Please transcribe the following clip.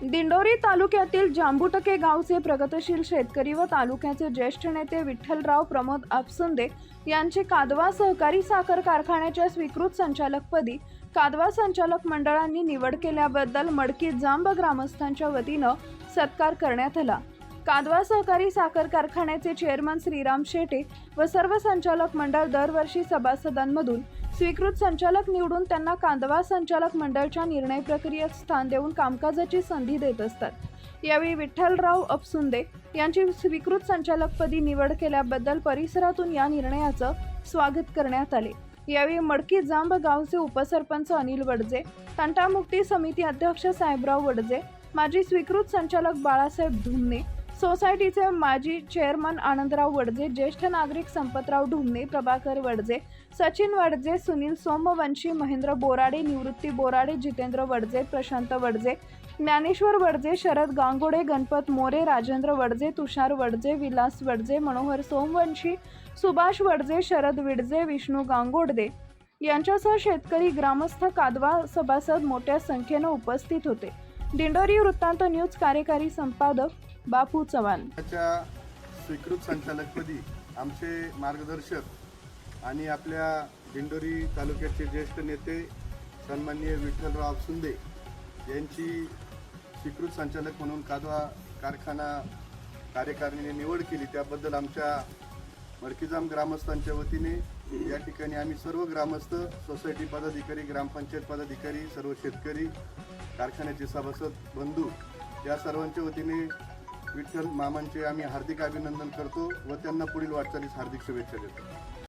दिंडोरी तालुक्यातील जांबुटके गावचे प्रगतशील शेतकरी व तालुक्याचे ज्येष्ठ नेते विठ्ठलराव प्रमोद आपसुंदे यांची कादवा सहकारी साखर कारखान्याच्या स्वीकृत संचालकपदी कादवा संचालक मंडळांनी निवड केल्याबद्दल मडकी जांब ग्रामस्थांच्या वतीनं सत्कार करण्यात आला। कादवा सहकारी साखर कारखान्याचे चेअरमन श्रीराम शेटे व सर्व संचालक मंडळ दरवर्षी सभासदांमधून स्वीकृत संचालक निवडून त्यांना कादवा संचालक मंडळाच्या निर्णय प्रक्रियेत स्थान देऊन कामकाजाची संधी देत असतात। यावेळी विठ्ठलराव आपसुंदे यांची स्वीकृत संचालकपदी निवड केल्याबद्दल परिसरातून या निर्णयाचं स्वागत करण्यात आले। यावेळी मडकी जांब गावचे उपसरपंच अनिल वडजे, तंटामुक्ती समिती अध्यक्ष साहेबराव वडजे, माजी स्वीकृत संचालक बाळासाहेब धुमने, सोसायटीचे माजी चेअरमन आनंदराव वडजे, ज्येष्ठ नागरिक संपतराव ढुमने, प्रभाकर वडजे, सचिन वडजे, सुनील सोमवंशी, महेंद्र बोराडे, निवृत्ती बोराडे, जितेंद्र वडजे, प्रशांत वडजे, ज्ञानेश्वर वडजे, शरद गांगोडे, गणपत मोरे, राजेंद्र वडजे, तुषार वडजे, विलास वडजे, मनोहर सोमवंशी, सुभाष वडजे, शरद विडजे, विष्णू गांगोडदे यांच्यासह शेतकरी, ग्रामस्थ, कादवा सभासद मोठ्या संख्येने उपस्थित होते। दिंडोरी वृत्तांत न्यूज कार्यकारी संपादक बापू चव्हाण। स्वीकृत संचालकपदी आमचे मार्गदर्शक आणि आपल्या दिंडोरी तालुक्याचे ज्येष्ठ नेते सन्माननीय विठ्ठलराव आपसुंदे यांची स्वीकृत संचालक म्हणून कादवा कारखाना कार्यकारिणीने निवड केली, त्याबद्दल आमच्या मडकीजाम ग्रामस्थांच्या वतीने या ठिकाणी आम्ही सर्व ग्रामस्थ, सोसायटी पदाधिकारी, ग्रामपंचायत पदाधिकारी, सर्व शेतकरी, कारखान्याचे सभासद बंधू या सर्वांच्या वतीने विठ्ठल मामांचे आम्ही हार्दिक अभिनंदन करतो व त्यांना पुढील वाटचालीस हार्दिक शुभेच्छा देतो।